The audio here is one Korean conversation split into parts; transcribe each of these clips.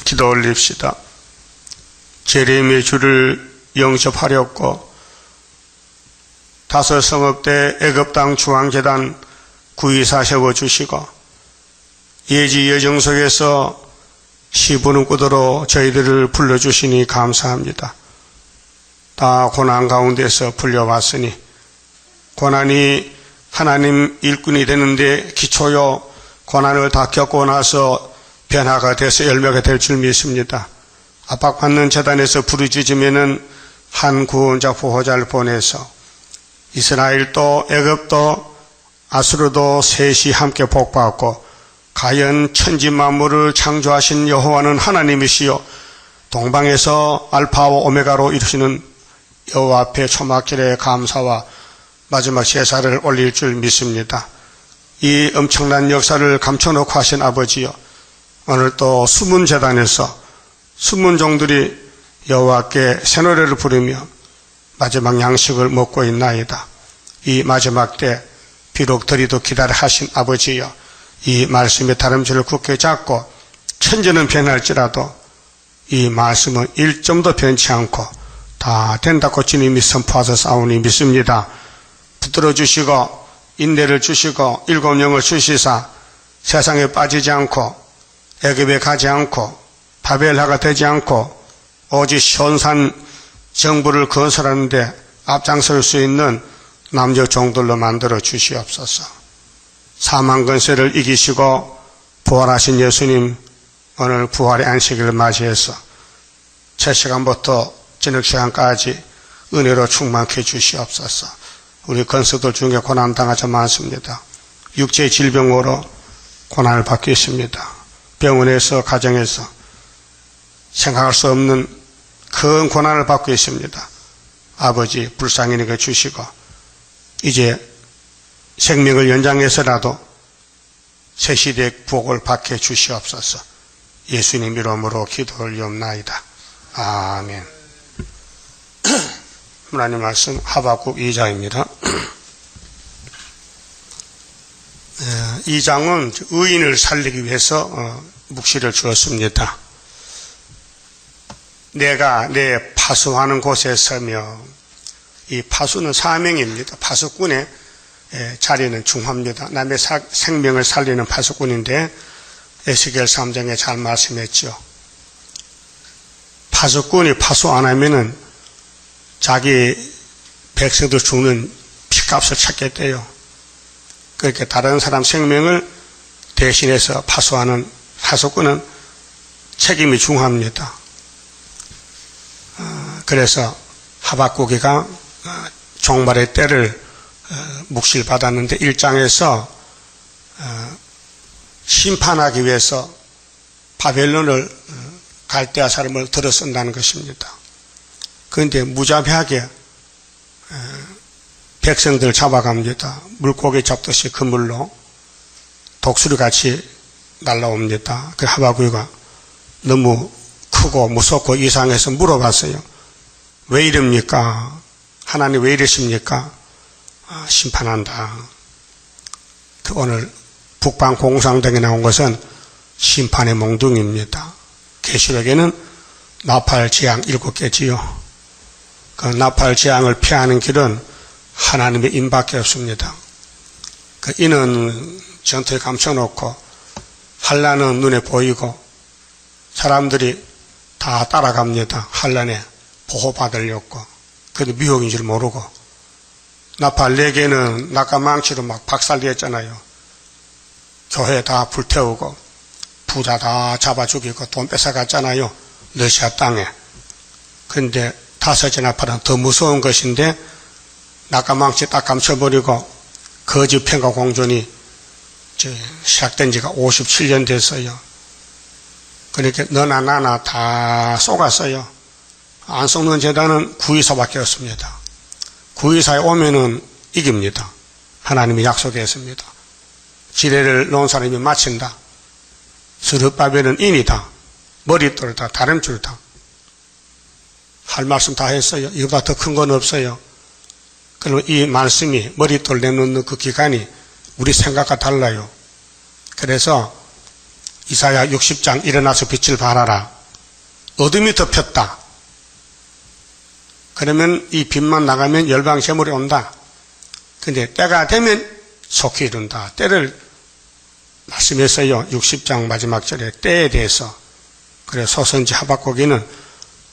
기도 올립시다. 재림의 주를 영접하렸고 다섯 성읍 때 애굽 땅 중앙재단 구이사 세워주시고 예지 여정 속에서 시부는 꾸도로 저희들을 불러주시니 감사합니다. 다 고난 가운데서 불려왔으니 고난이 하나님 일꾼이 되는데 기초요, 고난을 다 겪고 나서 변화가 돼서 열매가 될 줄 믿습니다. 압박받는 재단에서 부르짖으면은 한 구원자 보호자를 보내서 이스라엘도 애굽도 아수르도 셋이 함께 복받고 가연 천지 만물을 창조하신 여호와는 하나님이시요 동방에서 알파와 오메가로 이루시는 여호와 앞에 초막길에 감사와 마지막 제사를 올릴 줄 믿습니다. 이 엄청난 역사를 감춰놓고 하신 아버지여, 오늘 또 숨은 제단에서 숨은 종들이 여호와께 새노래를 부르며 마지막 양식을 먹고 있나이다. 이 마지막 때 비록 더리도 기다려 하신 아버지여, 이 말씀의 다름질을 굳게 잡고 천지는 변할지라도 이 말씀은 1점도 변치 않고 다 된다고 주님이 선포하셔서 싸우니 믿습니다. 붙들어 주시고 인내를 주시고 일곱 영을 주시사 세상에 빠지지 않고 애굽에 가지 않고 바벨하가 되지 않고 오직 시온산 정부를 건설하는데 앞장설 수 있는 남녀 종들로 만들어 주시옵소서. 사망 권세를 이기시고 부활하신 예수님, 오늘 부활의 안식일을 맞이해서 첫 시간부터 저녁 시간까지 은혜로 충만케 주시옵소서. 우리 건수들 중에 고난당하자 많습니다. 육체의 질병으로 고난을 받고 있습니다. 병원에서 가정에서 생각할 수 없는 큰 고난을 받고 있습니다. 아버지 불쌍히 여겨 주시고 이제 생명을 연장해서라도 새 시대의 복을 받게 주시옵소서. 예수님 이름으로 기도 올리옵나이다. 아멘. 하나님 말씀 하박국 2장입니다. 2장은 의인을 살리기 위해서 묵시를 주었습니다. 내가 내 파수하는 곳에 서며, 이 파수는 사명입니다. 파수꾼의 자리는 중요합니다. 남의 생명을 살리는 파수꾼인데 에스겔 3장에 잘 말씀했죠. 파수꾼이 파수 안 하면은 자기 백성들 죽는 피값을 찾겠대요. 그렇게 다른 사람 생명을 대신해서 파수하는 파수꾼은 책임이 중요합니다. 그래서 하박국이가 종말의 때를 묵시를 받았는데 1장에서 심판하기 위해서 바벨론을 갈대아 사람을 들어 쓴다는 것입니다. 그런데 무자비하게 백성들 잡아갑니다. 물고기 잡듯이 그물로 독수리같이 날라옵니다. 그 하박국이가 너무 크고 무섭고 이상해서 물어봤어요. 왜 이럽니까? 하나님 왜 이러십니까? 심판한다. 오늘 북방 공상등에 나온 것은 심판의 몽둥이입니다. 계시록에는 나팔 재앙 7개지요. 그 나팔 재앙을 피하는 길은 하나님의 인밖에 없습니다. 그 이는 전투에 감춰놓고 환난은 눈에 보이고 사람들이 다 따라갑니다. 환난에 보호받으려고. 그래도 미혹인 줄 모르고. 나팔 4개는 낙가망치로 막 박살냈잖아요. 교회 다 불태우고 부자 다 잡아 죽이고 돈 뺏어갔잖아요. 러시아 땅에. 그런데 5째 나팔은 더 무서운 것인데 낙가망치 딱 감춰버리고 거짓 평가 공존이 시작된 지가 57년 됐어요. 그러니까 너나 나나 다 쏘갔어요. 안 쏘는 재단은 구의사밖에 없습니다. 구의사에 오면은 이깁니다. 하나님이 약속했습니다. 지뢰를 놓은 사람이 마친다. 스룹바벨은 인이다. 머릿돌다. 다림줄다. 할 말씀 다 했어요. 이거보다 더 큰 건 없어요. 그럼 이 말씀이 머릿돌 내놓는 그 기간이 우리 생각과 달라요. 그래서 이사야 60장 일어나서 빛을 발하라. 어둠이 덮였다. 그러면 이 빛만 나가면 열방제물이 온다. 근데 때가 되면 속히 이룬다. 때를 말씀했어요. 60장 마지막 절에 때에 대해서. 그래서 소선지 하박국이는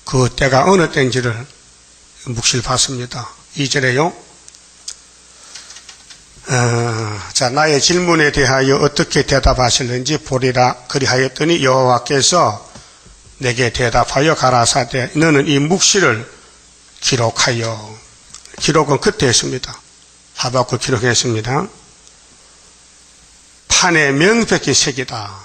그 때가 어느 때인지를 묵시를 받습니다. 2절에요. 자, 나의 질문에 대하여 어떻게 대답하실는지 보리라. 그리하였더니 여호와께서 내게 대답하여 가라사대 너는 이 묵시를 기록하여. 기록은 그때 했습니다. 하박국 기록했습니다. 판에 명백히 새기다.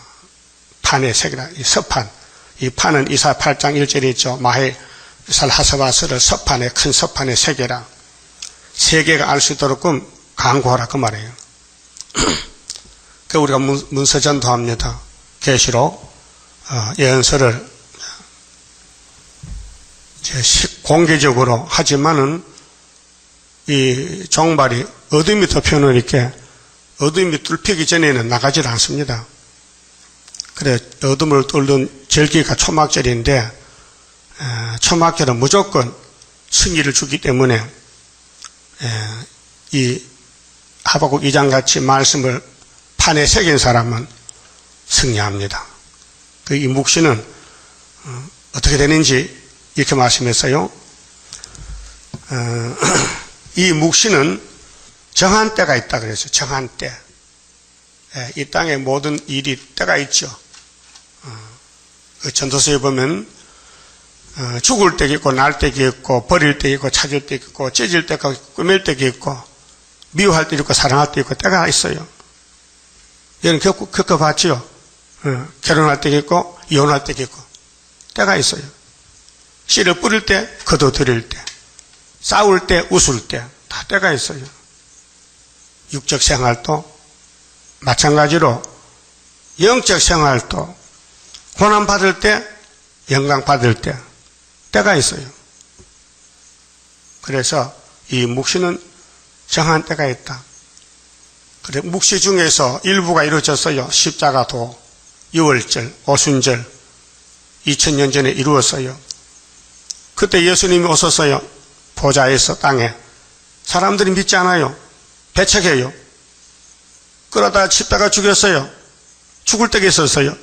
판에 새기다. 이 서판. 이 판은 이사 8장 1절에 있죠. 마해살 하스바스를 서판에, 큰 서판에 새겨라. 세계가 알 수 있도록 강구하라 그 말이에요. 그 우리가 문서전도 합니다. 계시록 예언서를 공개적으로 하지만은 이 종발이 어둠이 덮여놓으니까 어둠이 뚫히기 전에는 나가질 않습니다. 그래 어둠을 뚫는 절기가 초막절인데 초막절은 무조건 승리를 주기 때문에 이 하박국 2장같이 말씀을 판에 새긴 사람은 승리합니다. 이 묵시는 어떻게 되는지 이렇게 말씀했어요. 이 묵시는 정한 때가 있다 그랬어요. 정한 때. 이 땅의 모든 일이 때가 있죠. 그 전도서에 보면 죽을 때가 있고 날 때가 있고 버릴 때가 있고 찾을 때가 있고 찢을 때가 있고 꾸밀 때가 있고 미워할 때가 있고 사랑할 때가 있고 때가 있어요. 여러분 겪어봤죠? 결혼할 때가 있고 이혼할 때가 있고 때가 있어요. 씨를 뿌릴 때 거둬들일 때 싸울 때 웃을 때 다 때가 있어요. 육적 생활도 마찬가지로 영적 생활도 고난받을 때 영광받을 때 때가 있어요. 그래서 이 묵시는 정한 때가 있다. 그래 묵시 중에서 일부가 이루어졌어요. 십자가도, 유월절, 오순절 2000년 전에 이루었어요. 그때 예수님이 오셨어요. 보좌에서 땅에. 사람들이 믿지 않아요. 배척해요. 그러다 십자가 죽였어요. 죽을 때가 있었어요.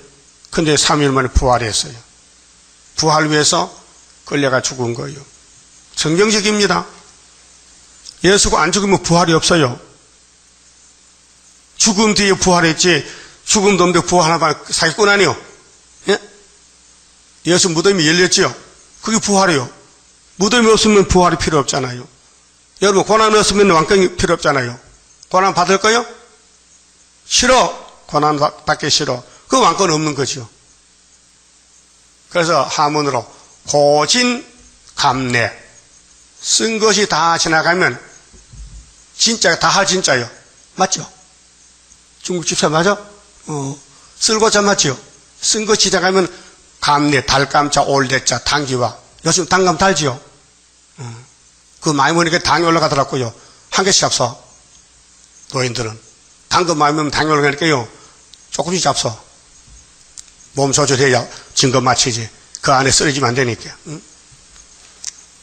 근데 3일 만에 부활했어요. 부활 위해서 끌려가 죽은 거예요. 성경적입니다. 예수가 안 죽으면 부활이 없어요. 죽음 뒤에 부활했지 죽음도 없는데 부활하면 사기꾼 아니요? 예? 예수 무덤이 열렸지요? 그게 부활이요. 무덤이 없으면 부활이 필요 없잖아요. 여러분 고난이 없으면 왕권이 필요 없잖아요. 고난 받을 거요? 싫어. 고난 받기 싫어. 그 왕권 없는 거죠. 그래서 하문으로 고진감래 쓴 것이 다 지나가면 진짜가 다 진짜요. 맞죠? 중국 집사 맞아? 쓸고자 맞죠? 쓴 거 지나가면 감래, 달감자, 올대자, 당기와 요즘 당감 달지요? 그 많이 먹으니까 당이 올라가더라고요. 한 개씩 잡숴. 노인들은. 당도 많이 먹으면 당이 올라가니까요. 조금씩 잡숴. 몸 조절해야 증거 맞추지. 그 안에 쓰러지면 안 되니까.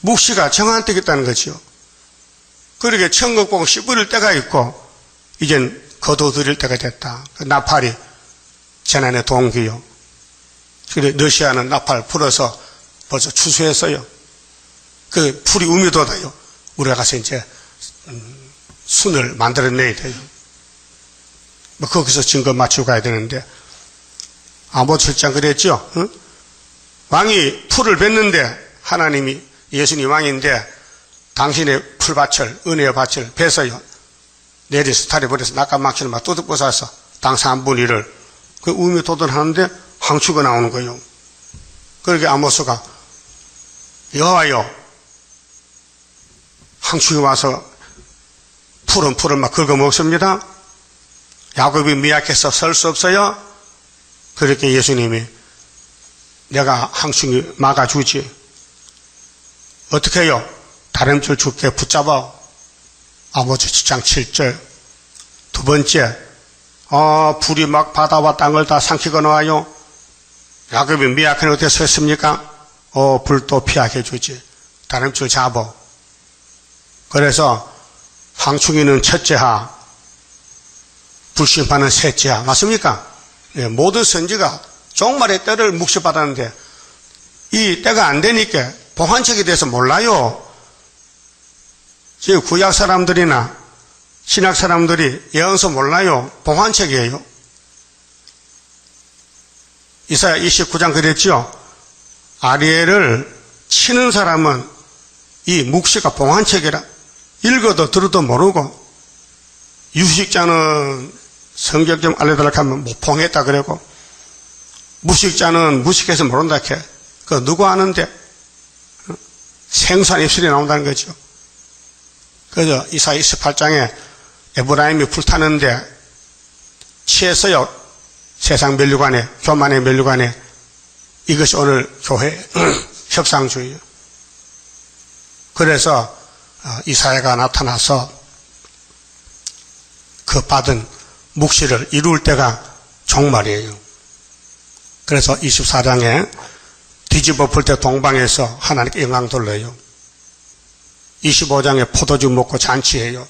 묵시가 정한 때가 있다는 거죠. 그러게 천국복 씨 뿌릴 때가 있고 이젠 거둬들일 때가 됐다. 그 나팔이 재난의 동기요. 그래 러시아는 나팔 불어서 벌써 추수했어요. 그 풀이 우미 돋아요. 우리가 가서 이제 순을 만들어내야 돼요. 뭐 거기서 증거 맞추고 가야 되는데 아모스 7장 그랬죠. 응? 왕이 풀을 뱉는데 하나님이 예수님 왕인데 당신의 풀밭을 은혜의 밭을 뱉어요. 내려서 다려버려서 낙가막히를 막 뚜둑 벗어서 땅 3분의 1을 그 우미 도전하는데 황추가 나오는 거예요. 그렇게 아모스가 여호와여 황축이 와서 풀은 막 긁어먹습니다. 야곱이 미약해서 설 수 없어요. 그렇게 예수님이 내가 황축이 막아주지. 어떻게 해요? 다름줄 죽게 붙잡아. 아모스 7장 7절. 두 번째, 불이 막 바다와 땅을 다 삼키고 나와요. 야곱이 미약한 어디서 했습니까? 불도 피하게 해주지. 다름줄 잡어. 그래서 황충이는 첫째하, 불심판은 셋째하. 맞습니까? 예, 모든 선지가 종말의 때를 묵시받았는데 이 때가 안 되니까 봉환책에 대해서 몰라요. 지금 구약 사람들이나 신약 사람들이 예언서 몰라요. 봉환책이에요. 이사야 29장 그랬죠. 아리엘을 치는 사람은 이 묵시가 봉환책이라. 읽어도 들어도 모르고, 유식자는 성경 좀 알려달라고 하면 못 봉했다 그러고, 무식자는 무식해서 모른다 해. 그 누구 아는데? 생소한 입술이 나온다는 거죠. 그래서 이사야 28장에 에브라임이 불타는데 취했어요. 세상 면류관에, 교만의 면류관에. 이것이 오늘 교회 협상주의예요. 그래서 이사야가 나타나서 그 받은 묵시를 이룰 때가 종말이에요. 그래서 24장에 뒤집어 풀 때 동방에서 하나님께 영광 돌려요. 25장에 포도주 먹고 잔치해요.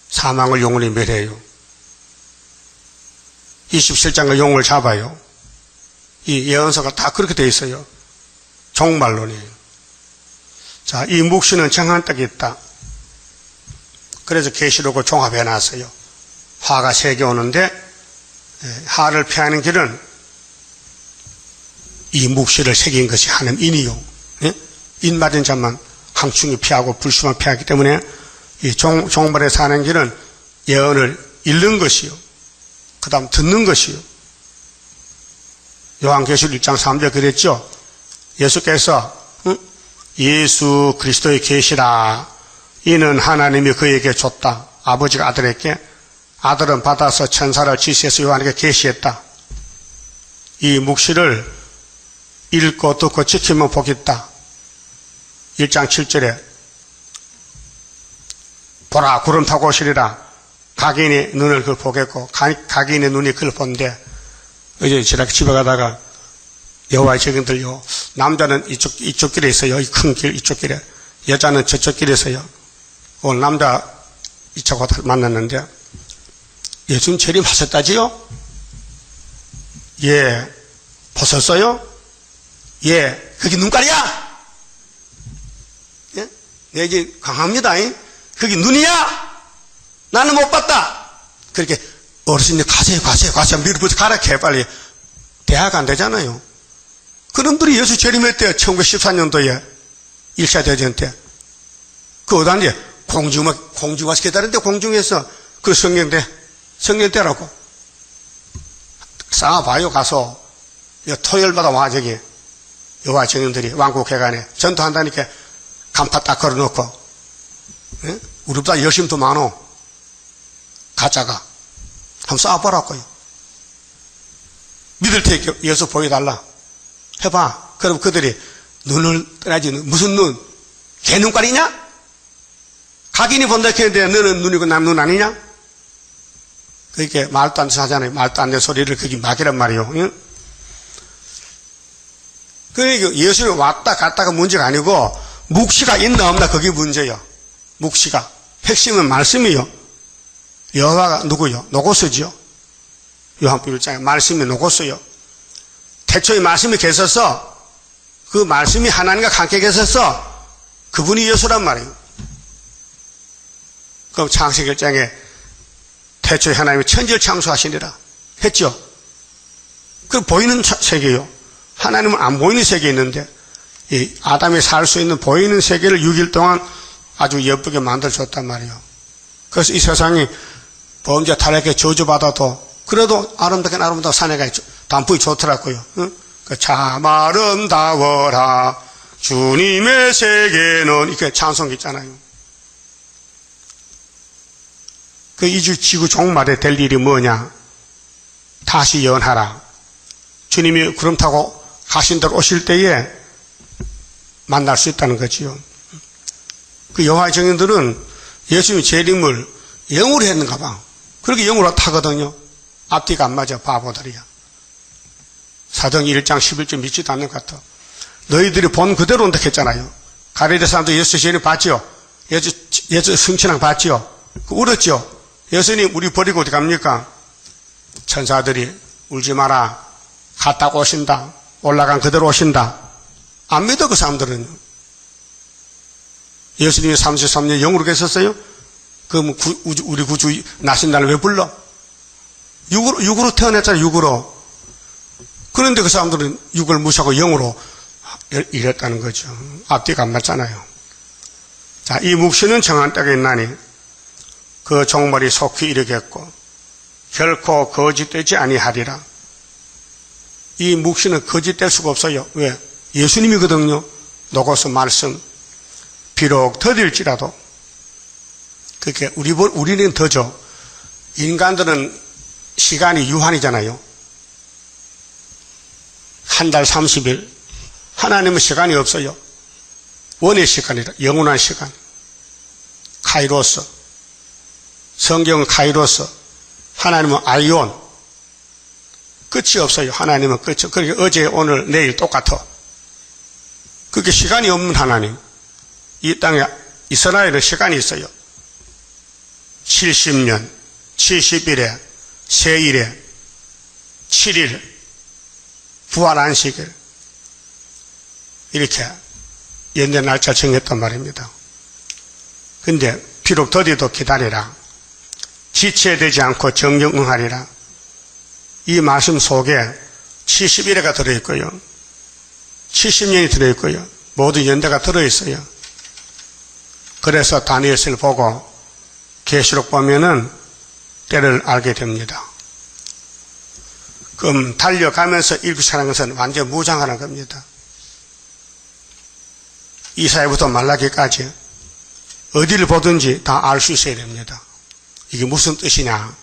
사망을 영원히 멸해요. 27장에 용을 잡아요. 이 예언서가 다 그렇게 되어 있어요. 종말론이에요. 자, 이 묵시는 정한 떡이 있다. 그래서 계시록을 종합해 놨어요. 화가 3개 오는데 화를 피하는 길은 이 묵시를 새긴 것이 하는 인이요. 예? 인 맞은 자만 황충이 피하고 불심을 피하기 때문에 이 종말에 사는 길은 예언을 읽는 것이요. 그 다음 듣는 것이요. 요한계시록 1장 3절 그랬죠. 예수께서 예수 그리스도의 계시라. 이는 하나님이 그에게 줬다. 아버지가 아들에게, 아들은 받아서 천사를 지시해서 요한에게 계시했다. 이 묵시를 읽고 듣고 지키면 복이 있다. 1장 7절에 보라 구름 타고 오시리라. 각인의 눈을 그걸 보겠고 각인의 눈이 그걸 본대. 어제 지나가 집에 가다가 여호와의 증인들요, 남자는 이쪽 길에 있어요. 이 큰 길 이쪽 길에, 여자는 저쪽 길에 있어요. 오늘 남자 이쪽 가다 만났는데 예수님 재림하셨다지요? 예. 보셨어요? 예. 그게 눈깔이야? 예? 내게 강합니다. 그게 눈이야? 나는 못 봤다. 그렇게 어르신들 가세요 밀어붙여 가라 해 빨리. 대화가 안 되잖아요. 그놈들이 예수 재림했대요. 1914년도에 1차 대전 때. 그 어디한테 공중와 기다리는데 공중에서 그 성경대라고 쌓아봐요. 가서 토요일마다 와 저기 여호와 증인들이 왕국회관에 전투한다니까 간판 딱 걸어놓고. 예? 우리보다 열심히 더 많어. 가짜가. 한번 쌓아보라고요. 믿을 테니까 예수 보여달라. 해봐. 그럼 그들이 눈을 떠나지. 무슨 눈? 개 눈깔이냐? 각인이 본다 했는데 너는 눈이고 남 눈 아니냐? 그렇게 말도 안 돼서 하잖아요. 말도 안 되는 소리를 그게 막이란 말이요. 응? 그러니까 예수님이 왔다 갔다가 문제가 아니고 묵시가 있나 없나 그게 문제예요. 묵시가. 핵심은 말씀이요. 여호와가 누구요? 노고스지요. 요한복음 1장에 말씀이 노고스요. 태초에 말씀이 계셔서 그 말씀이 하나님과 함께 계셔서 그분이 예수란 말이에요. 그럼 창세기 1장에 태초에 하나님이 천지를 창조하시니라 했죠. 그 보이는 세계요. 하나님은 안 보이는 세계에 있는데 이 아담이 살 수 있는 보이는 세계를 6일 동안 아주 예쁘게 만들어줬단 말이에요. 그래서 이 세상이 범죄 타락에 저주받아도 그래도 아름답게 사내가 단풍이 좋더라고요. 응? 참 아름다워라 주님의 세계는 이렇게 찬송이 있잖아요. 그 이주 지구 종말에 될 일이 뭐냐? 다시 예언하라. 주님이 구름 타고 가신 대로 오실 때에 만날 수 있다는 거지요. 그 여호와의 증인들은 예수님의 재림을 영으로 했는가 봐. 그렇게 영으로 타거든요. 앞뒤가 안 맞아 바보들이야. 사도행 1장 11절 믿지도 않는 것 같아. 너희들이 본 그대로 온다 했잖아요. 가레데 사람도 예수 시인을 봤죠. 예수 성신랑 봤죠. 울었죠. 예수님 우리 버리고 어디 갑니까? 천사들이 울지 마라. 갔다 오신다. 올라간 그대로 오신다. 안 믿어 그 사람들은. 예수님이 33년 영으로 계셨어요? 그럼 우리 구주 나신 날을 왜 불러? 육으로 태어났잖아요. 육으로. 그런데 그 사람들은 육을 무시하고 영으로 이랬다는 거죠. 앞뒤가 안 맞잖아요. 자, 이 묵시는 정한 때가 있나니 그 종말이 속히 이르겠고 결코 거짓되지 아니하리라. 이 묵시는 거짓될 수가 없어요. 왜? 예수님이거든요. 노고스 말씀. 비록 더딜지라도. 그렇게 우리는 더죠. 인간들은 시간이 유한이잖아요. 한 달 30일. 하나님은 시간이 없어요. 원의 시간이라. 영원한 시간. 카이로스. 성경은 카이로스. 하나님은 아이온. 끝이 없어요. 하나님은 끝이. 그러니까 어제, 오늘, 내일 똑같아. 그게 시간이 없는 하나님. 이 땅에 이스라엘은 시간이 있어요. 70년, 70일에, 세일에, 7일, 부활 안식일. 이렇게 연대 날짜 정했단 말입니다. 근데 비록 더디도 기다리라. 지체되지 않고 정령 응하리라. 이 말씀 속에 70일에가 들어있고요. 70년이 들어있고요. 모두 연대가 들어있어요. 그래서 다니엘서를 보고 계시록 보면은 때를 알게 됩니다. 그럼 달려가면서 일구시하는 것은 완전 무장하는 겁니다. 이사야부터 말라기까지 어디를 보든지 다 알 수 있어야 됩니다. 이게 무슨 뜻이냐.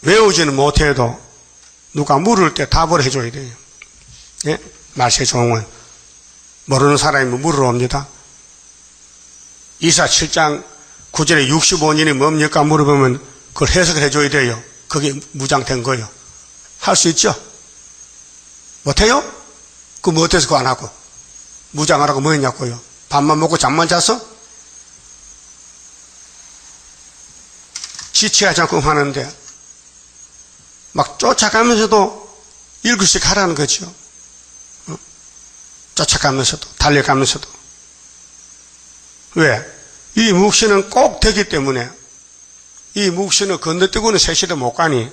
외우지는 못해도 누가 물을 때 답을 해줘야 돼요. 예? 말세 종은 모르는 사람이 물으러 옵니다. 이사 7장 9절에 65년이 뭡니까 물어보면 그걸 해석을 해줘야 돼요. 그게 무장된 거예요. 할 수 있죠? 못해요? 그 못해서 그거 안 하고 무장하라고 뭐 했냐고요. 밥만 먹고 잠만 자서 지체하지 않고 하는데 막 쫓아가면서도 1글씩 하라는 거죠. 쫓아가면서도 달려가면서도. 왜? 이 묵시는 꼭 되기 때문에 이 묵시는 건너뛰고는 세시도 못 가니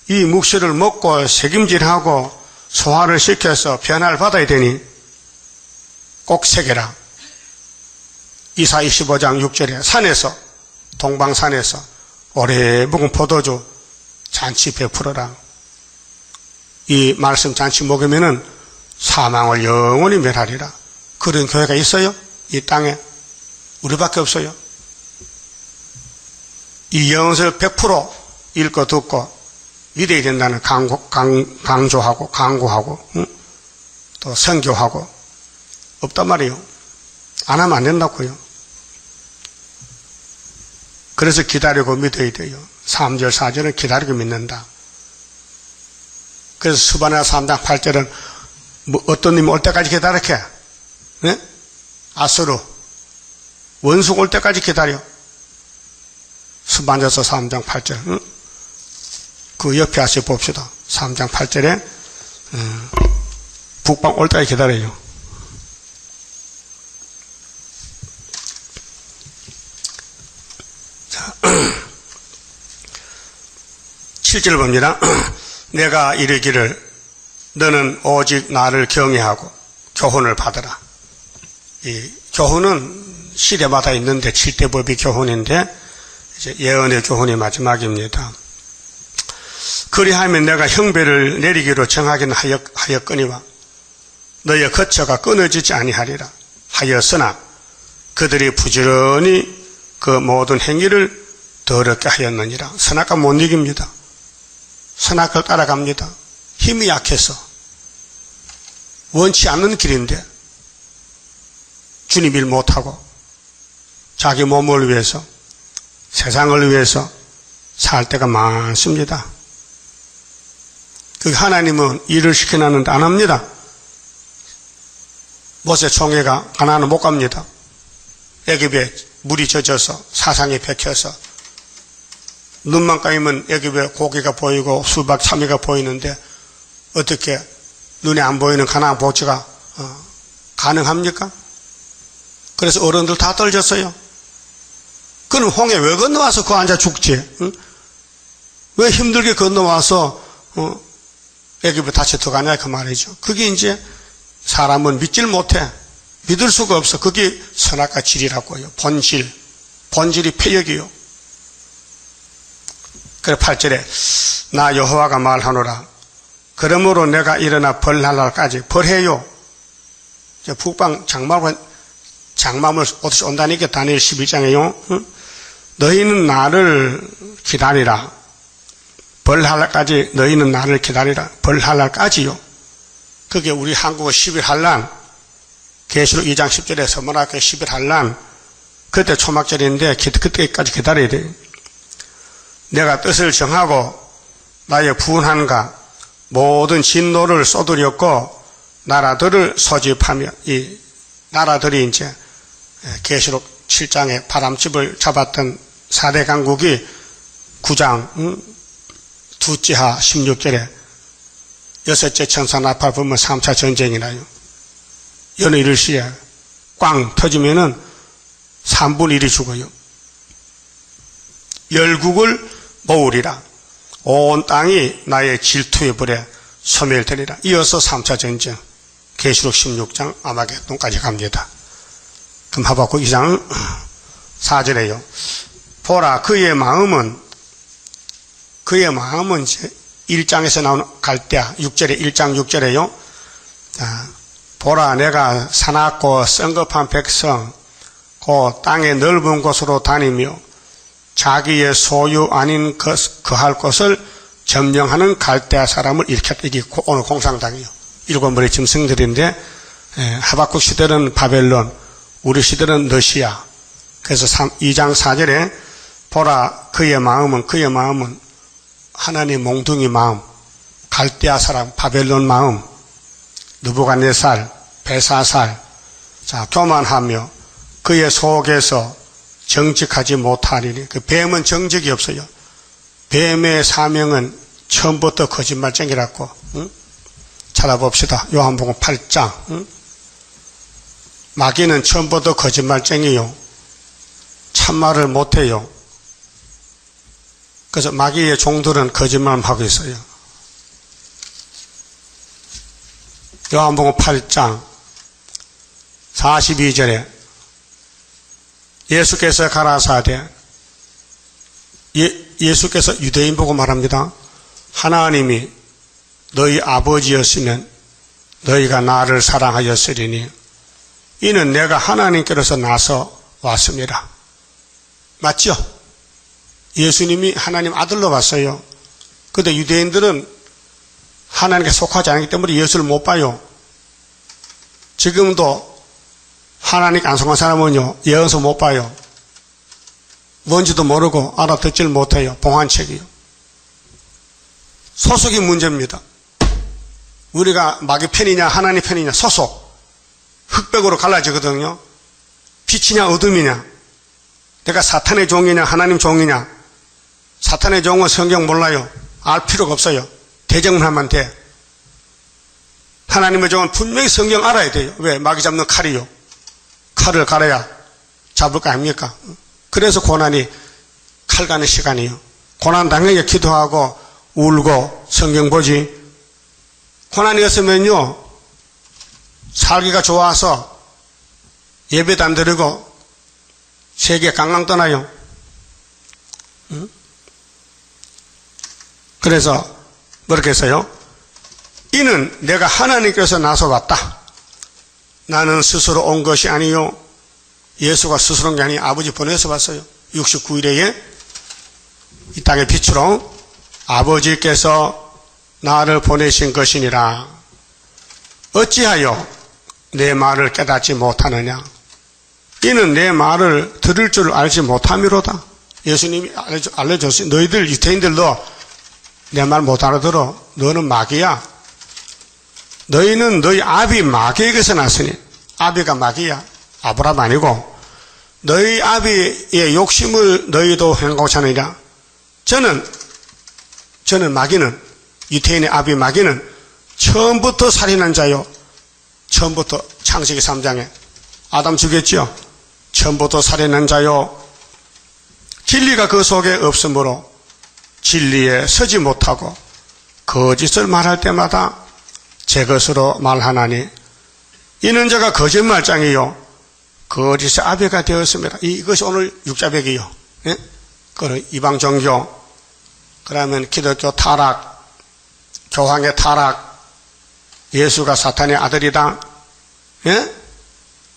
이 묵시를 먹고 책임질하고 소화를 시켜서 변화를 받아야 되니 꼭 새겨라. 이사 25장 6절에 산에서 동방산에서 오래 묵은 포도주 잔치 베풀어라. 이 말씀 잔치 먹으면은 사망을 영원히 멸하리라. 그런 교회가 있어요? 이 땅에? 우리밖에 없어요. 이 영혼을 100% 읽고 듣고 믿어야 된다는 강조하고 강구하고 응? 또 선교하고 없단 말이에요. 안 하면 안 된다고요. 그래서 기다리고 믿어야 돼요. 3절 4절은 기다리고 믿는다. 그래서 스바냐 3장 8절은 뭐 어떤 놈이 올 때까지 기다릴게. 네? 아수르 원수 올 때까지 기다려. 스바냐서 3장 8절 응? 그 옆에 하시 봅시다. 3장 8절에 북방 올 때까지 기다려요. 자, 7절 봅니다. 내가 이르기를 너는 오직 나를 경외하고 교훈을 받으라. 이 교훈은 시대마다 있는데 7대 법이 교훈인데 이제 예언의 교훈이 마지막입니다. 그리하면 내가 형벌을 내리기로 정하긴 하였거니와 너의 거처가 끊어지지 아니하리라 하였으나 그들이 부지런히 그 모든 행위를 더럽게 하였느니라. 선악과 못 이깁니다. 선악을 따라갑니다. 힘이 약해서 원치 않는 길인데 주님 일 못하고 자기 몸을 위해서 세상을 위해서 살 때가 많습니다. 그 하나님은 일을 시켜놨는데 안 합니다. 모세 총회가 가나안은 못 갑니다. 애굽에 물이 젖어서 사상이 백혀서 눈만 감으면 애굽에 고기가 보이고 수박 참외가 보이는데 어떻게 눈에 안 보이는 가나안 복지가 가능합니까? 그래서 어른들 다 떨졌어요. 그럼 홍해 왜 건너와서 그 앉아 죽지? 응? 왜 힘들게 건너와서 애굽에 다시 들어가냐 그 말이죠. 그게 이제 사람은 믿질 못해. 믿을 수가 없어. 그게 선악과 질이라고요. 본질이 패역이요. 그래 8절에 나 여호와가 말하노라. 그러므로 내가 일어나 벌할 날까지 벌해요. 이제 북방 장마물 어디서 온다니까 다니엘 11장에요. 응? 너희는 나를 기다리라. 벌할 날까지 너희는 나를 기다리라. 벌할 날까지요. 그게 우리 한국어 11한란 계시록 2장 10절에 서문학교 11한란 그때 초막절인데 그때까지 기다려야 돼요. 내가 뜻을 정하고 나의 분한과 모든 진노를 쏟으렸고 나라들을 소집하며 이 나라들이 이제 계시록 7장에 바람집을 잡았던 4대 강국이 9장 두지하 16절에 여섯째 천사 나팔 불면 3차 전쟁이 나요. 여느 이럴 시에 꽝 터지면은 3분의 1이 죽어요. 열국을 모으리라. 온 땅이 나의 질투의 불에 소멸되리라. 이어서 3차 전쟁 계시록 16장 아마겟돈까지 갑니다. 그럼 하박국 2장 4절에요. 보라 그의 마음은 이제 1장에서 나오는 갈대아 6절에 1장 6절에요. 보라 내가 사납고 성급한 백성 그 땅의 넓은 곳으로 다니며 자기의 소유 아닌 거할 것을 점령하는 갈대아 사람을 일으켰다. 이게 오늘 공상당이요. 7머리 짐승들인데 하박국 시대는 바벨론, 우리 시대는 러시아. 그래서 2장 4절에 보라 그의 마음은 하나님 몽둥이 마음, 갈대아 사람, 바벨론 마음, 느부갓네살, 벨사살, 자 교만하며 그의 속에서 정직하지 못하리니 그 뱀은 정직이 없어요. 뱀의 사명은 처음부터 거짓말쟁이라고. 응? 찾아봅시다. 요한복음 8장. 응? 마귀는 처음부터 거짓말쟁이요. 참말을 못해요. 그래서 마귀의 종들은 거짓말만 하고 있어요. 요한복음 8장 42절에 예수께서 가라사대 예수께서 유대인 보고 말합니다. 하나님이 너희 아버지였으면 너희가 나를 사랑하였으리니 이는 내가 하나님께로서 나서 왔습니다. 맞죠? 예수님이 하나님 아들로 왔어요. 그런데 유대인들은 하나님께 속하지 않기 때문에 예수를 못 봐요. 지금도 하나님께 안 속한 사람은요, 예언서 못 봐요. 뭔지도 모르고 알아듣질 못해요. 봉환책이요. 소속이 문제입니다. 우리가 마귀 편이냐 하나님 편이냐 소속. 흑백으로 갈라지거든요. 빛이냐 어둠이냐. 내가 사탄의 종이냐 하나님 종이냐. 사탄의 종은 성경 몰라요. 알 필요가 없어요. 대적만 하면 돼. 하나님의 종은 분명히 성경 알아야 돼요. 왜? 마귀 잡는 칼이요. 칼을 갈아야 잡을 거 아닙니까? 그래서 고난이 칼 가는 시간이요. 고난 당연히 기도하고 울고 성경 보지. 고난이 없으면요 살기가 좋아서 예배도 안 드리고 세계 관광 떠나요. 응? 그래서 뭐렇게 했어요? 이는 내가 하나님께서 나서 왔다. 나는 스스로 온 것이 아니요 예수가 스스로 온 게 아니요 아버지 보내서 왔어요. 69일에 이 땅의 빛으로 아버지께서 나를 보내신 것이니라. 어찌하여 내 말을 깨닫지 못하느냐. 이는 내 말을 들을 줄 알지 못함이로다. 예수님이 알려줬어요. 너희들 유태인들도 내 말 못 알아들어. 너는 마귀야. 너희는 너희 아비 마귀에게서 났으니 아비가 마귀야. 아브라함 아니고 너희 아비의 욕심을 너희도 행하고 자느니라. 저는 마귀는, 유태인의 아비 마귀는 처음부터 살인한 자요. 처음부터 창세기 3장에 아담 죽였죠. 처음부터 살인한 자요. 진리가 그 속에 없으므로 진리에 서지 못하고 거짓을 말할 때마다 제 것으로 말하나니 이는 자가 거짓말장이요 거짓의 아비가 되었습니다. 이것이 오늘 육자백이요. 예? 그리고 이방 종교, 그러면 기독교 타락, 교황의 타락, 예수가 사탄의 아들이다. 예?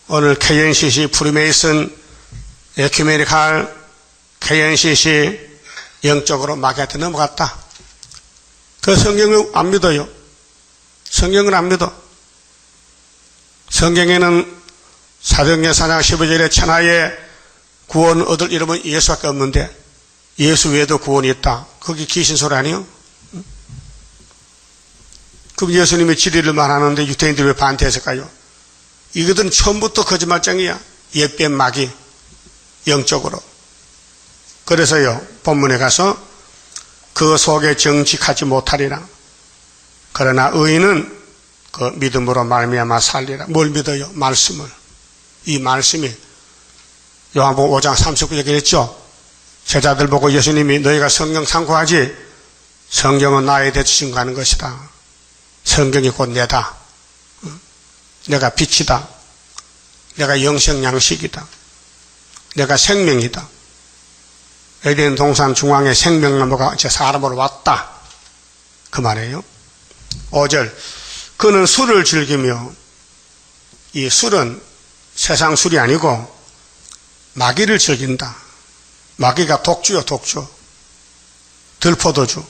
오늘 KNCC, 프리메이슨, 에큐메니칼, KNCC 영적으로 마귀한테 넘어갔다. 그 성경을 안 믿어요. 성경을 안 믿어. 성경에는 사도행전 4장 15절에 천하에 구원을 얻을 이름은 예수밖에 없는데 예수 외에도 구원이 있다. 그게 귀신소리 아니에요? 그럼 예수님이 진리를 말하는데 유대인들이 왜 반대했을까요? 이것은 처음부터 거짓말장이야. 옛뱀 마귀, 영적으로. 그래서요, 본문에 가서 그 속에 정직하지 못하리라. 그러나 의인은 그 믿음으로 말미암아 살리라. 뭘 믿어요? 말씀을. 이 말씀이 요한복음 5장 39절 그랬죠. 제자들 보고 예수님이 너희가 성경 상고하지 성경은 나에 대해 증거하는 것이다. 성경이 곧 내다. 내가 빛이다. 내가 영생 양식이다. 내가 생명이다. 에덴 동산 중앙에 생명나무가 제 사람으로 왔다. 그 말이에요. 5절 그는 술을 즐기며, 이 술은 세상 술이 아니고 마귀를 즐긴다. 마귀가 독주요, 독주. 들포도주.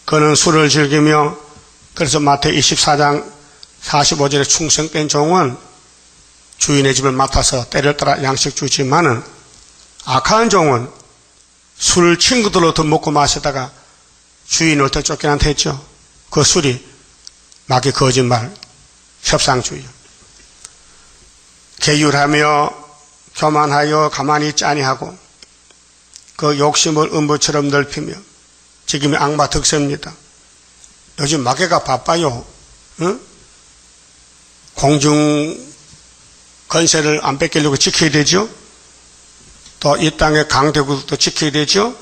그는 술을 즐기며, 그래서 마태복음 24장 45절에 충성된 종은 주인의 집을 맡아서 때를 따라 양식 주지만은 악한 종은 술 친구들로 더 먹고 마시다가 주인을 더 쫓겨난다 했죠. 그 술이 마귀 거짓말, 협상주의. 계율하며 교만하여 가만히 있지 아니하고 그 욕심을 음부처럼 넓히며 지금의 악마 득세입니다. 요즘 마귀가 바빠요. 응? 공중 건세를 안 뺏기려고 지켜야 되죠. 또 이 땅의 강대국도 지켜야 되죠.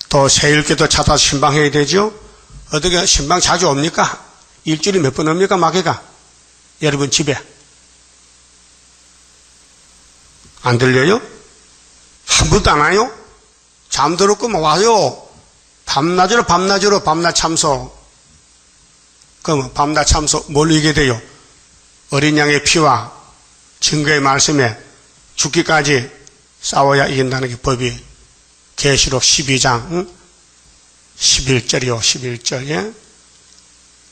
또 세일교도 찾아서 신방해야 되죠. 어떻게 신방 자주 옵니까? 일주일에 몇 번 옵니까 마귀가? 여러분 집에 안 들려요? 한 번도 안 와요? 잠들었구만 와요. 밤낮으로 밤낮 참소. 그럼 밤낮 참소 뭘로 이게 돼요? 어린 양의 피와 증거의 말씀에 죽기까지 싸워야 이긴다는 게 법이 계시록 12장 응? 11절이요. 11절. 예?